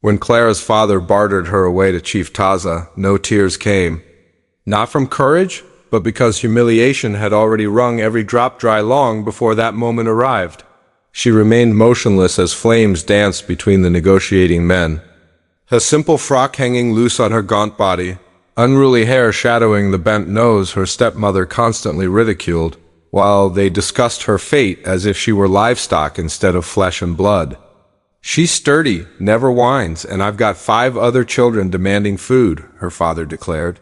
When Clara's father bartered her away to Chief Taza, no tears came. Not from courage, but because humiliation had already wrung every drop dry long before that moment arrived. She remained motionless as flames danced between the negotiating men. Her simple frock hanging loose on her gaunt body, unruly hair shadowing the bent nose her stepmother constantly ridiculed, while they discussed her fate as if she were livestock instead of flesh and blood. "She's sturdy, never whines, and I've got 5 other children demanding food," her father declared.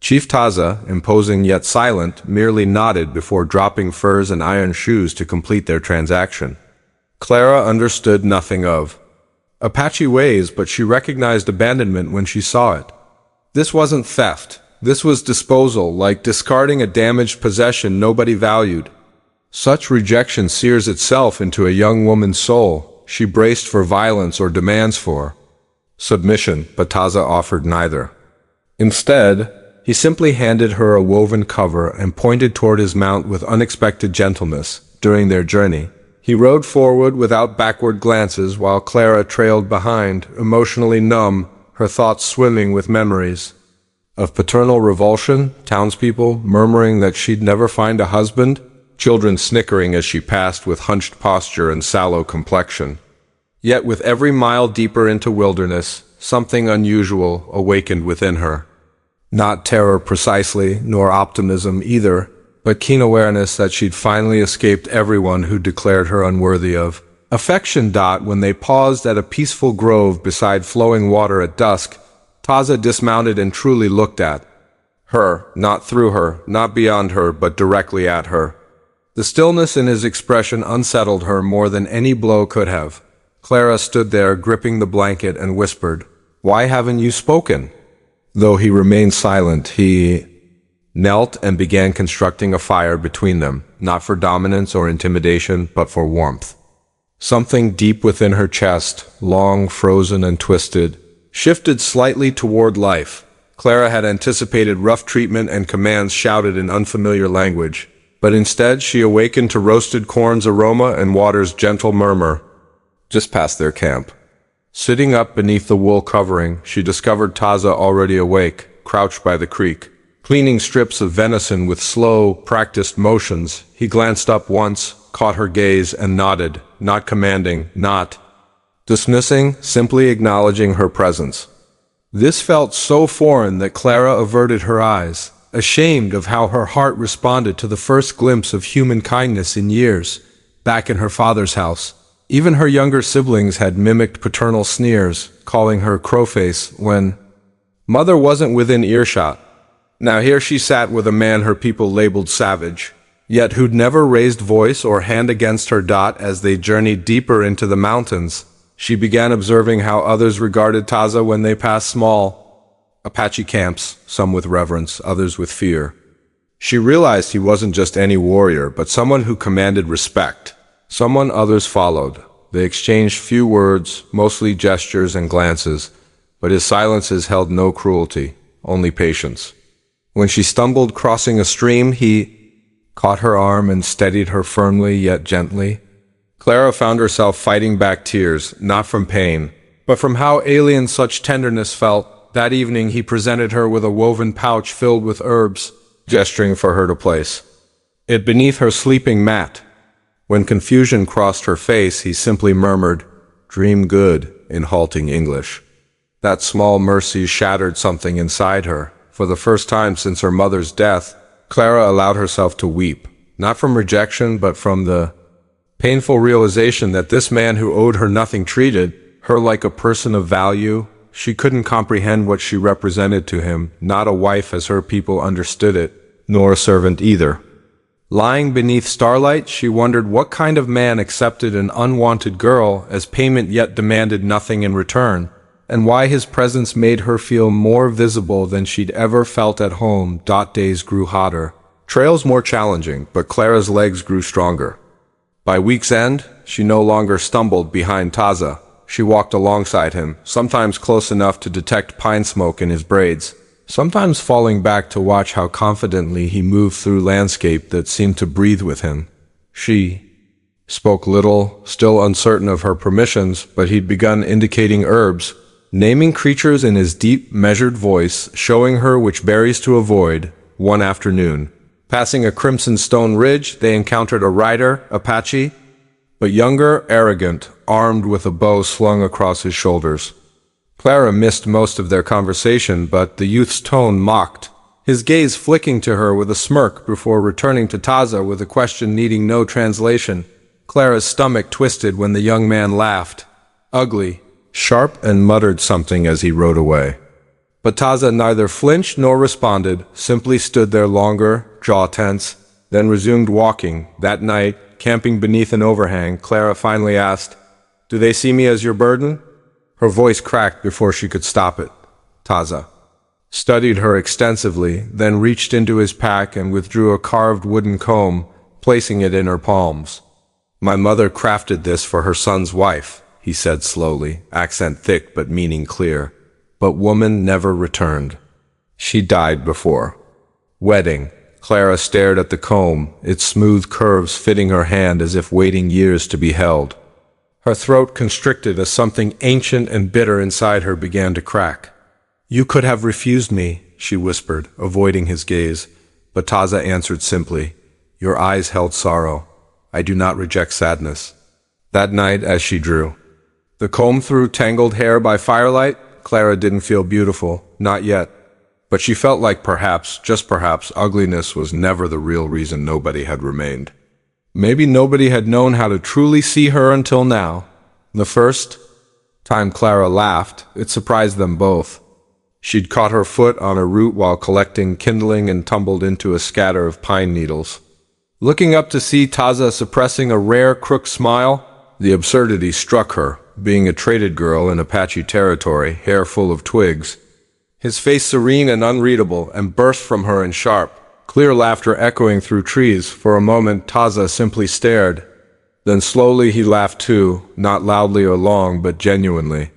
Chief Taza, imposing yet silent, merely nodded before dropping furs and iron shoes to complete their transaction. Clara understood nothing of Apache ways, but she recognized abandonment when she saw it. This wasn't theft. This was disposal, like discarding a damaged possession nobody valued. Such rejection sears itself into a young woman's soul. She braced for violence or demands for submission, but Taza offered neither. Instead, he simply handed her a woven cover and pointed toward his mount with unexpected gentleness. During their journey, he rode forward without backward glances while Clara trailed behind, emotionally numb, her thoughts swimming with memories of paternal revulsion, townspeople murmuring that she'd never find a husband, children snickering as she passed with hunched posture and sallow complexion. Yet with every mile deeper into wilderness, something unusual awakened within her. Not terror precisely, nor optimism either, but keen awareness that she'd finally escaped everyone who declared her unworthy of affection. When they paused at a peaceful grove beside flowing water at dusk, Taza dismounted and truly looked at her, not through her, not beyond her, but directly at her. The stillness in his expression unsettled her more than any blow could have. Clara stood there, gripping the blanket, and whispered, "Why haven't you spoken?" Though he remained silent, he knelt and began constructing a fire between them, not for dominance or intimidation, but for warmth. Something deep within her chest, long frozen and twisted, shifted slightly toward life. Clara had anticipated rough treatment and commands shouted in unfamiliar language, but instead she awakened to roasted corn's aroma and water's gentle murmur. Just past their camp, sitting up beneath the wool covering, she discovered Taza already awake, crouched by the creek, cleaning strips of venison with slow, practiced motions. He glanced up once, caught her gaze, and nodded, not commanding, not dismissing, simply acknowledging her presence. This felt so foreign that Clara averted her eyes, ashamed of how her heart responded to the first glimpse of human kindness in years. Back in her father's house, even her younger siblings had mimicked paternal sneers, calling her crowface when mother wasn't within earshot. Now here she sat with a man her people labeled savage, yet who'd never raised voice or hand against her. As they journeyed deeper into the mountains, she began observing how others regarded Taza when they passed small Apache camps, some with reverence, others with fear. She realized he wasn't just any warrior, but someone who commanded respect, someone others followed. They exchanged few words, mostly gestures and glances, but his silences held no cruelty, only patience. When she stumbled crossing a stream, he caught her arm and steadied her firmly yet gently. Clara found herself fighting back tears, not from pain, but from how alien such tenderness felt. That evening he presented her with a woven pouch filled with herbs, gesturing for her to place it beneath her sleeping mat. When confusion crossed her face, he simply murmured, "Dream good," in halting English. That small mercy shattered something inside her. For the first time since her mother's death, Clara allowed herself to weep, not from rejection, but from the painful realization that this man who owed her nothing treated her like a person of value. She couldn't comprehend what she represented to him, not a wife as her people understood it, nor a servant either. Lying beneath starlight, she wondered what kind of man accepted an unwanted girl as payment yet demanded nothing in return, and why his presence made her feel more visible than she'd ever felt at home. Days grew hotter, trails more challenging, but Clara's legs grew stronger. By week's end, she no longer stumbled behind Taza. She walked alongside him, sometimes close enough to detect pine smoke in his braids, sometimes falling back to watch how confidently he moved through landscape that seemed to breathe with him. She spoke little, still uncertain of her permissions, but he'd begun indicating herbs, naming creatures in his deep, measured voice, showing her which berries to avoid. One afternoon, passing a crimson stone ridge, they encountered a rider, Apache, but younger, arrogant, armed with a bow slung across his shoulders. Clara missed most of their conversation, but the youth's tone mocked, his gaze flicking to her with a smirk before returning to Taza with a question needing no translation. Clara's stomach twisted when the young man laughed, ugly, sharp, and muttered something as he rode away. But Taza neither flinched nor responded, simply stood there longer, jaw tense, then resumed walking. That night, camping beneath an overhang, Clara finally asked, "Do they see me as your burden?" Her voice cracked before she could stop it. Taza studied her extensively, then reached into his pack and withdrew a carved wooden comb, placing it in her palms. "My mother crafted this for her son's wife," he said slowly, accent thick but meaning clear. "But woman never returned. She died before wedding." Clara stared at the comb, its smooth curves fitting her hand as if waiting years to be held. Her throat constricted as something ancient and bitter inside her began to crack. "You could have refused me," she whispered, avoiding his gaze, but Taza answered simply, "Your eyes held sorrow. I do not reject sadness." That night, as she drew the comb through tangled hair by firelight, Clara didn't feel beautiful, not yet. But she felt like perhaps, just perhaps, ugliness was never the real reason nobody had remained. Maybe nobody had known how to truly see her until now. The first time Clara laughed, it surprised them both. She'd caught her foot on a root while collecting kindling and tumbled into a scatter of pine needles. Looking up to see Taza suppressing a rare crook smile, the absurdity struck her, being a traded girl in Apache territory, hair full of twigs. His face serene and unreadable, and burst from her in sharp, clear laughter echoing through trees. For a moment Taza simply stared. Then slowly he laughed too, not loudly or long, but genuinely.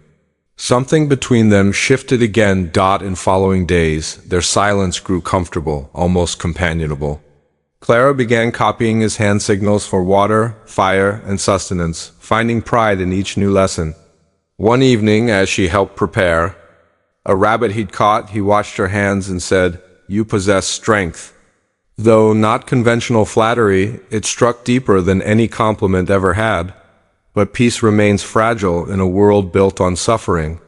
Something between them shifted again. In following days, their silence grew comfortable, almost companionable. Clara began copying his hand signals for water, fire, and sustenance, finding pride in each new lesson. One evening, as she helped prepare a rabbit he'd caught, he watched her hands and said, "You possess strength." Though not conventional flattery, it struck deeper than any compliment ever had. But peace remains fragile in a world built on suffering.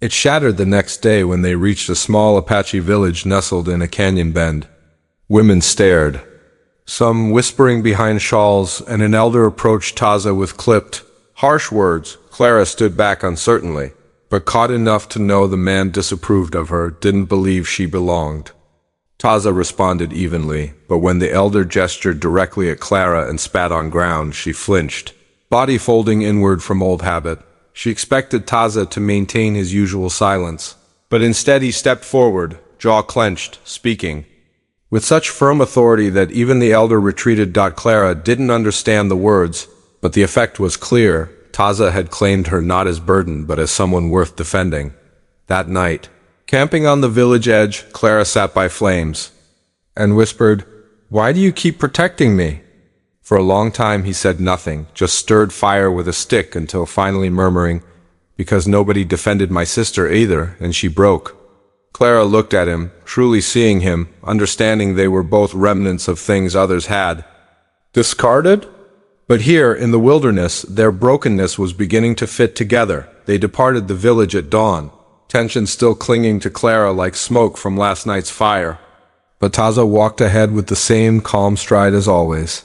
It shattered the next day when they reached a small Apache village nestled in a canyon bend. Women stared, some whispering behind shawls, and an elder approached Taza with clipped, harsh words. Clara stood back uncertainly, but caught enough to know the man disapproved of her, didn't believe she belonged. Taza responded evenly, but when the elder gestured directly at Clara and spat on ground, she flinched, body folding inward from old habit. She expected Taza to maintain his usual silence, but instead he stepped forward, jaw clenched, speaking with such firm authority that even the elder retreated. Clara didn't understand the words, but the effect was clear. Taza had claimed her not as burden, but as someone worth defending. That night, camping on the village edge, Clara sat by flames and whispered, "Why do you keep protecting me?" For a long time he said nothing, just stirred fire with a stick until finally murmuring, "Because nobody defended my sister either," and she broke. Clara looked at him, truly seeing him, understanding they were both remnants of things others had discarded. But here, in the wilderness, their brokenness was beginning to fit together. They departed the village at dawn, tension still clinging to Clara like smoke from last night's fire. But Taza walked ahead with the same calm stride as always.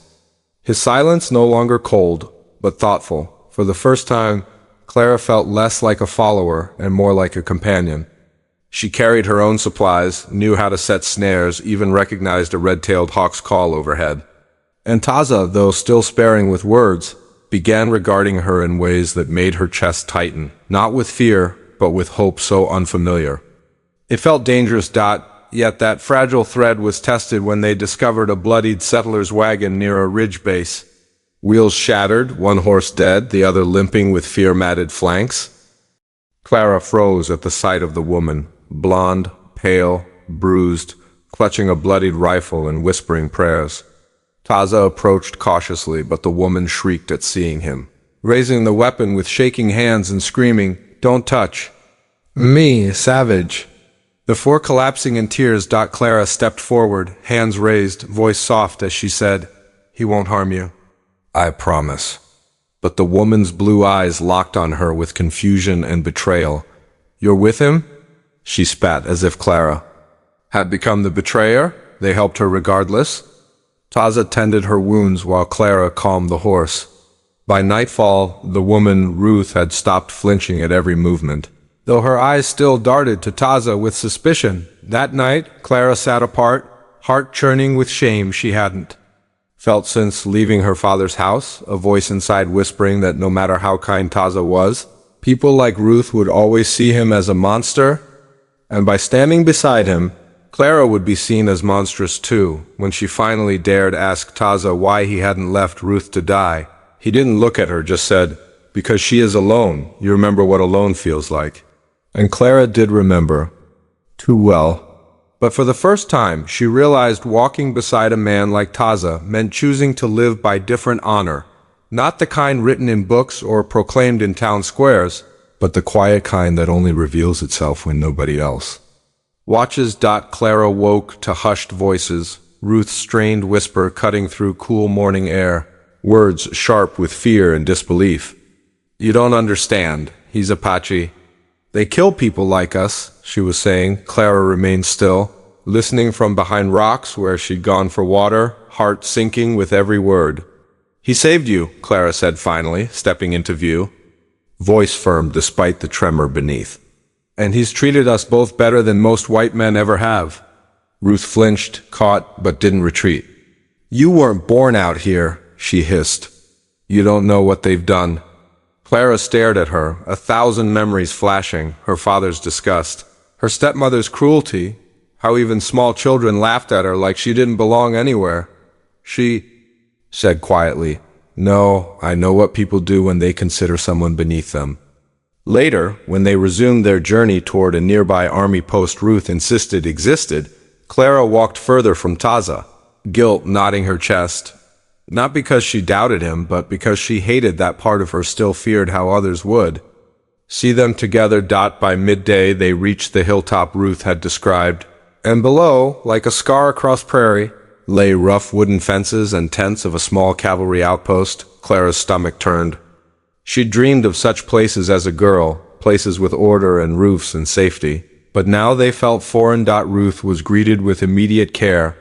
His silence no longer cold, but thoughtful. For the first time, Clara felt less like a follower and more like a companion. She carried her own supplies, knew how to set snares, even recognized a red-tailed hawk's call overhead. And Taza, though still sparing with words, began regarding her in ways that made her chest tighten, not with fear, but with hope so unfamiliar. It felt dangerous. Yet that fragile thread was tested when they discovered a bloodied settler's wagon near a ridge base. Wheels shattered, one horse dead, the other limping with fear-matted flanks. Clara froze at the sight of the woman, blonde, pale, bruised, clutching a bloodied rifle and whispering prayers. Taza approached cautiously, but the woman shrieked at seeing him, raising the weapon with shaking hands and screaming, "Don't touch!" Me, Savage. Before collapsing in tears, Clara stepped forward, hands raised, voice soft as she said, "He won't harm you. I promise." But the woman's blue eyes locked on her with confusion and betrayal. "You're with him?" She spat as if Clara had become the betrayer. They helped her regardless. Taza tended her wounds while Clara calmed the horse. By nightfall, the woman, Ruth, had stopped flinching at every movement, though her eyes still darted to Taza with suspicion. That night, Clara sat apart, heart churning with shame she hadn't felt since leaving her father's house, a voice inside whispering that no matter how kind Taza was, people like Ruth would always see him as a monster, and by standing beside him, Clara would be seen as monstrous too. When she finally dared ask Taza why he hadn't left Ruth to die, he didn't look at her, just said, "Because she is alone. You remember what alone feels like." And Clara did remember. Too well. But for the first time, she realized walking beside a man like Taza meant choosing to live by different honor, not the kind written in books or proclaimed in town squares, but the quiet kind that only reveals itself when nobody else watches. Clara woke to hushed voices, Ruth's strained whisper cutting through cool morning air, words sharp with fear and disbelief. "You don't understand. He's Apache. They kill people like us," she was saying. Clara remained still, listening from behind rocks where she'd gone for water, heart sinking with every word. "He saved you," Clara said finally, stepping into view, voice firm despite the tremor beneath. "And he's treated us both better than most white men ever have." Ruth flinched, caught, but didn't retreat. "You weren't born out here," she hissed. "You don't know what they've done." Clara stared at her, 1,000 memories flashing, her father's disgust, her stepmother's cruelty, how even small children laughed at her like she didn't belong anywhere. She said quietly, "No, I know what people do when they consider someone beneath them." Later, when they resumed their journey toward a nearby army post Ruth insisted existed, Clara walked further from Taza, guilt knotting her chest. Not because she doubted him, but because she hated that part of her still feared how others would see them together. By midday, they reached the hilltop Ruth had described, and below, like a scar across prairie, lay rough wooden fences and tents of a small cavalry outpost. Clara's stomach turned. She'd dreamed of such places as a girl, places with order and roofs and safety, but now they felt foreign. Ruth was greeted with immediate care,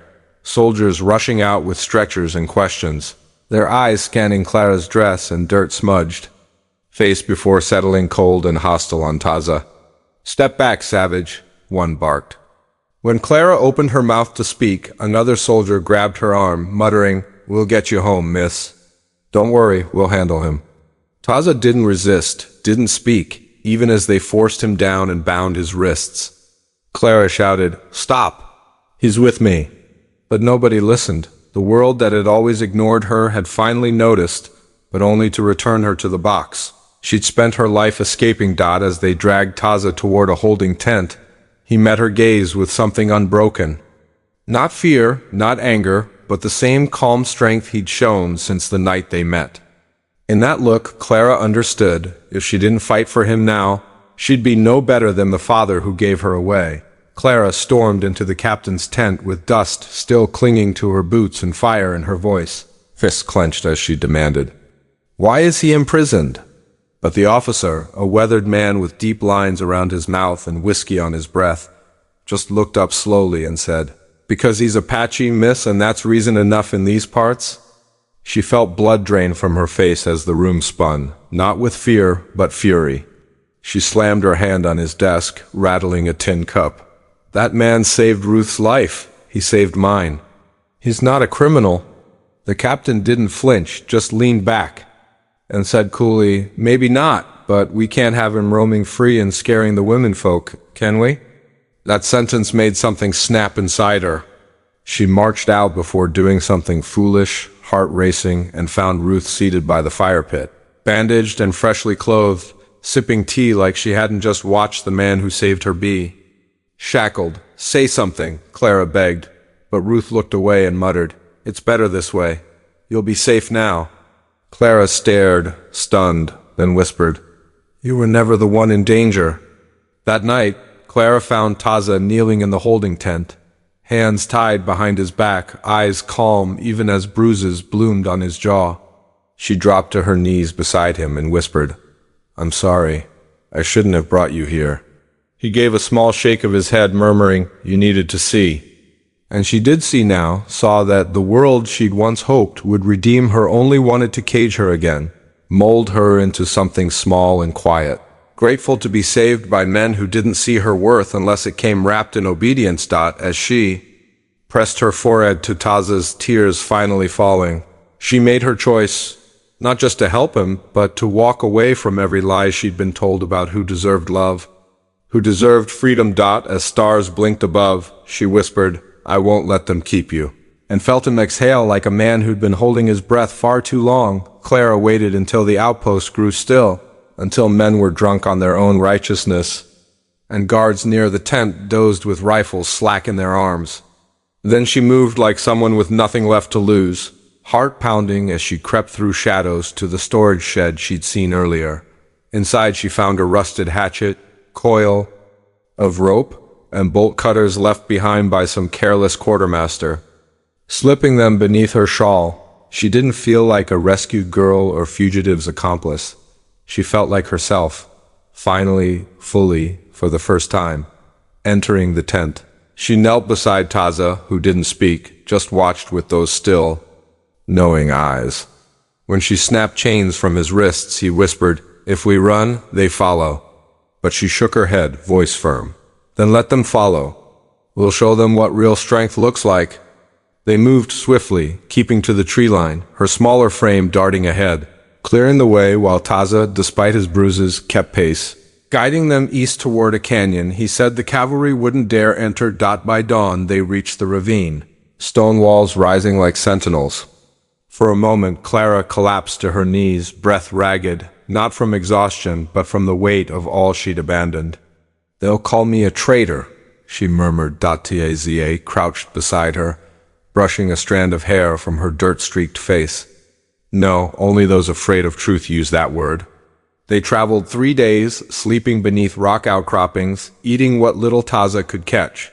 soldiers rushing out with stretchers and questions, their eyes scanning Clara's dress and dirt-smudged face before settling cold and hostile on Taza. "Step back, Savage," one barked. When Clara opened her mouth to speak, another soldier grabbed her arm, muttering, "We'll get you home, miss. Don't worry, we'll handle him." Taza didn't resist, didn't speak, even as they forced him down and bound his wrists. Clara shouted, "Stop! He's with me." But nobody listened. The world that had always ignored her had finally noticed, but only to return her to the box. She'd spent her life escaping. As they dragged Taza toward a holding tent, he met her gaze with something unbroken. Not fear, not anger, but the same calm strength he'd shown since the night they met. In that look, Clara understood, if she didn't fight for him now, she'd be no better than the father who gave her away. Clara stormed into the captain's tent with dust still clinging to her boots and fire in her voice, fists clenched as she demanded, "Why is he imprisoned?" But the officer, a weathered man with deep lines around his mouth and whiskey on his breath, just looked up slowly and said, "Because he's Apache, miss, and that's reason enough in these parts?" She felt blood drain from her face as the room spun, not with fear, but fury. She slammed her hand on his desk, rattling a tin cup. "That man saved Ruth's life. He saved mine. He's not a criminal." The captain didn't flinch, just leaned back and said coolly, "Maybe not, but we can't have him roaming free and scaring the womenfolk, can we?" That sentence made something snap inside her. She marched out before doing something foolish, heart racing, and found Ruth seated by the fire pit, bandaged and freshly clothed, sipping tea like she hadn't just watched the man who saved her be shackled. "Say something," Clara begged, but Ruth looked away and muttered, "It's better this way. You'll be safe now." Clara stared, stunned, then whispered, "You were never the one in danger." That night, Clara found Taza kneeling in the holding tent, hands tied behind his back, eyes calm even as bruises bloomed on his jaw. She dropped to her knees beside him and whispered, "I'm sorry. I shouldn't have brought you here." He gave a small shake of his head, murmuring, "You needed to see." And she did see now, saw that the world she'd once hoped would redeem her only wanted to cage her again, mold her into something small and quiet, grateful to be saved by men who didn't see her worth unless it came wrapped in obedience. As she pressed her forehead to Taza's tears finally falling, she made her choice, not just to help him, but to walk away from every lie she'd been told about who deserved love, who deserved freedom. As stars blinked above, she whispered, "I won't let them keep you," and felt him exhale like a man who'd been holding his breath far too long. Clara waited until the outpost grew still, until men were drunk on their own righteousness, and guards near the tent dozed with rifles slack in their arms. Then she moved like someone with nothing left to lose, heart pounding as she crept through shadows to the storage shed she'd seen earlier. Inside she found a rusted hatchet, coil of rope, and bolt cutters left behind by some careless quartermaster. Slipping them beneath her shawl, she didn't feel like a rescued girl or fugitive's accomplice. She felt like herself, finally, fully, for the first time, entering the tent. She knelt beside Taza, who didn't speak, just watched with those still, knowing eyes. When she snapped chains from his wrists, he whispered, "If we run, they follow." But she shook her head, voice firm. "Then let them follow. We'll show them what real strength looks like." They moved swiftly, keeping to the tree line, her smaller frame darting ahead, clearing the way while Taza, despite his bruises, kept pace. Guiding them east toward a canyon, he said the cavalry wouldn't dare enter. By dawn, they reached the ravine, stone walls rising like sentinels. For a moment, Clara collapsed to her knees, breath ragged, not from exhaustion, but from the weight of all she'd abandoned. "They'll call me a traitor," she murmured. Taza crouched beside her, brushing a strand of hair from her dirt-streaked face. "No, only those afraid of truth use that word." They traveled 3 days, sleeping beneath rock outcroppings, eating what little Taza could catch.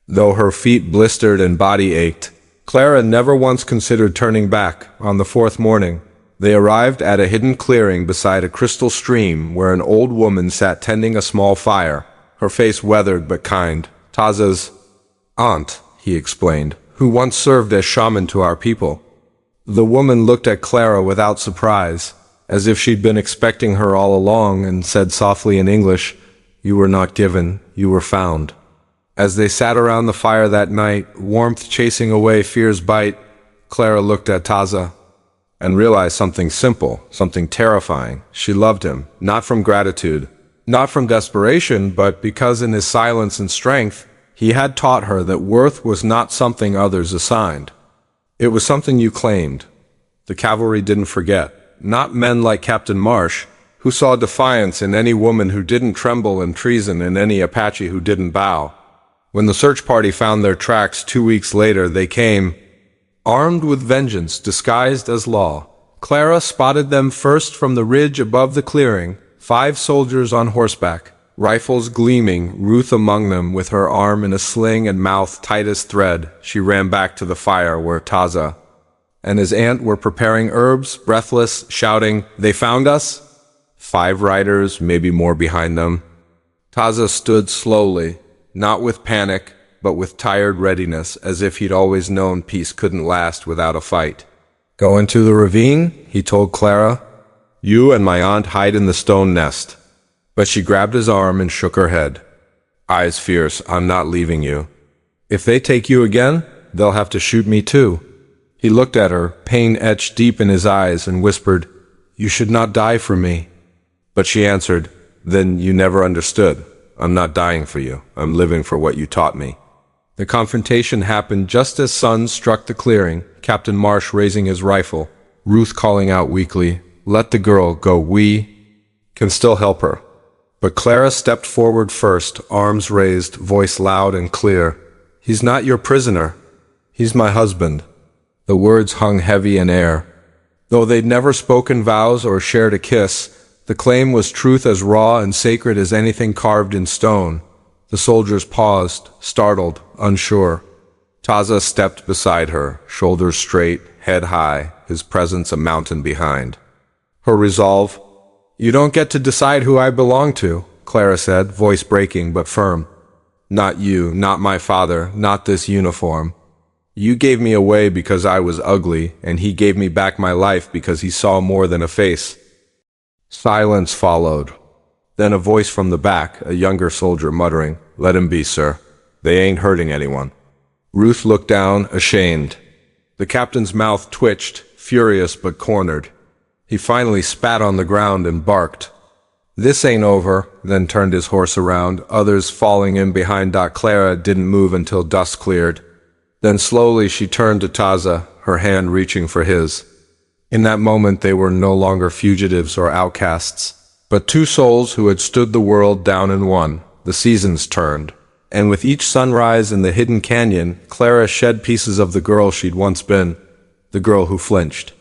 Though her feet blistered and body ached, Clara never once considered turning back. On the 4th morning, they arrived at a hidden clearing beside a crystal stream where an old woman sat tending a small fire, her face weathered but kind. "Taza's aunt," he explained, "who once served as shaman to our people." The woman looked at Clara without surprise, as if she'd been expecting her all along, and said softly in English, "You were not given, you were found." As they sat around the fire that night, warmth chasing away fear's bite, Clara looked at Taza and realized something simple, something terrifying. She loved him, not from gratitude, not from desperation, but because in his silence and strength, he had taught her that worth was not something others assigned. It was something you claimed. The cavalry didn't forget. Not men like Captain Marsh, who saw defiance in any woman who didn't tremble and treason in any Apache who didn't bow. When the search party found their tracks 2 weeks later, they came, armed with vengeance disguised as law. Clara spotted them first from the ridge above the clearing, 5 soldiers on horseback, rifles gleaming, Ruth among them with her arm in a sling and mouth tight as thread. She ran back to the fire where Taza and his aunt were preparing herbs, breathless, shouting, "They found us!" 5 riders, maybe more behind them. Taza stood slowly, not with panic, but with tired readiness, as if he'd always known peace couldn't last without a fight. "Go into the ravine," he told Clara. "You and my aunt hide in the stone nest." But she grabbed his arm and shook her head. Eyes fierce, "I'm not leaving you. If they take you again, they'll have to shoot me too." He looked at her, pain etched deep in his eyes, and whispered, "You should not die for me." But she answered, "Then you never understood. I'm not dying for you. I'm living for what you taught me." The confrontation happened just as sun struck the clearing, Captain Marsh raising his rifle, Ruth calling out weakly, "Let the girl go. We can still help her." But Clara stepped forward first, arms raised, voice loud and clear. "He's not your prisoner. He's my husband." The words hung heavy in air. Though they'd never spoken vows or shared a kiss, The claim was truth as raw and sacred as anything carved in stone. The soldiers paused, startled, unsure. Taza stepped beside her, shoulders straight, head high, his presence a mountain behind. Her resolve, "You don't get to decide who I belong to," Clara said, voice breaking but firm. "Not you, not my father, not this uniform. You gave me away because I was ugly, and he gave me back my life because he saw more than a face." Silence followed. Then a voice from the back, a younger soldier muttering, "Let him be, sir. They ain't hurting anyone." Ruth looked down, ashamed. The captain's mouth twitched, furious but cornered. He finally spat on the ground and barked. "This ain't over," then turned his horse around, others falling in behind. Clara didn't move until dust cleared. Then slowly she turned to Taza, her hand reaching for his. In that moment they were no longer fugitives or outcasts, but two souls who had stood the world down in one. The seasons turned, and with each sunrise in the hidden canyon, Clara shed pieces of the girl she'd once been, the girl who flinched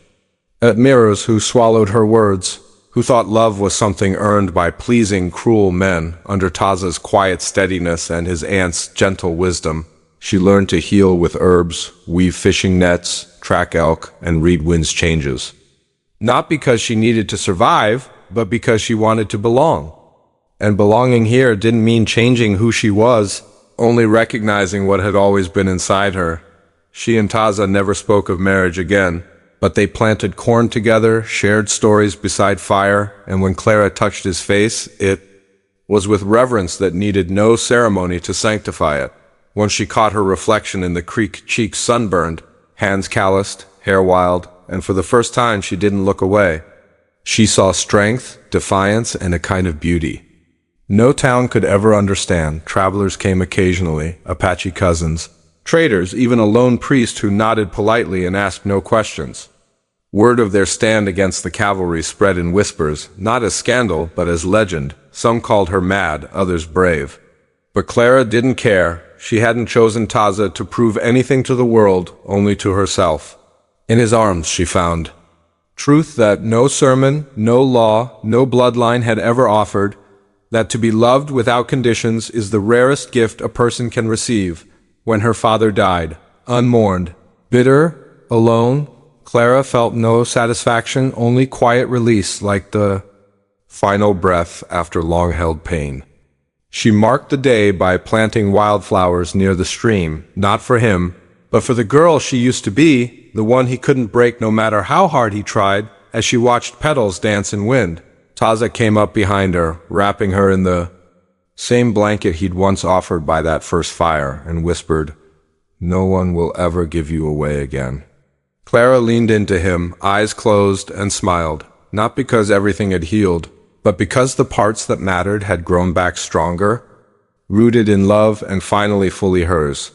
at mirrors, who swallowed her words, who thought love was something earned by pleasing, cruel men. Under Taza's quiet steadiness and his aunt's gentle wisdom, she learned to heal with herbs, weave fishing nets, track elk, and read wind's changes. Not because she needed to survive, but because she wanted to belong. And belonging here didn't mean changing who she was, only recognizing what had always been inside her. She and Taza never spoke of marriage again, but they planted corn together, shared stories beside fire, and when Clara touched his face, it was with reverence that needed no ceremony to sanctify it. Once she caught her reflection in the creek, cheeks sunburned, hands calloused, hair wild, and for the first time she didn't look away. She saw strength, defiance, and a kind of beauty no town could ever understand. Travelers came occasionally, Apache cousins, traders, even a lone priest who nodded politely and asked no questions. Word of their stand against the cavalry spread in whispers, not as scandal, but as legend. Some called her mad, others brave. But Clara didn't care. She hadn't chosen Taza to prove anything to the world, only to herself. In his arms she found truth that no sermon, no law, no bloodline had ever offered, that to be loved without conditions is the rarest gift a person can receive. When her father died, unmourned, bitter, alone, Clara felt no satisfaction, only quiet release, like the final breath after long-held pain. She marked the day by planting wildflowers near the stream, not for him, but for the girl she used to be, the one he couldn't break no matter how hard he tried. As she watched petals dance in wind, Taza came up behind her, wrapping her in the same blanket he'd once offered by that first fire, and whispered, "No one will ever give you away again." Clara leaned into him, eyes closed, and smiled, not because everything had healed, but because the parts that mattered had grown back stronger, rooted in love and finally fully hers.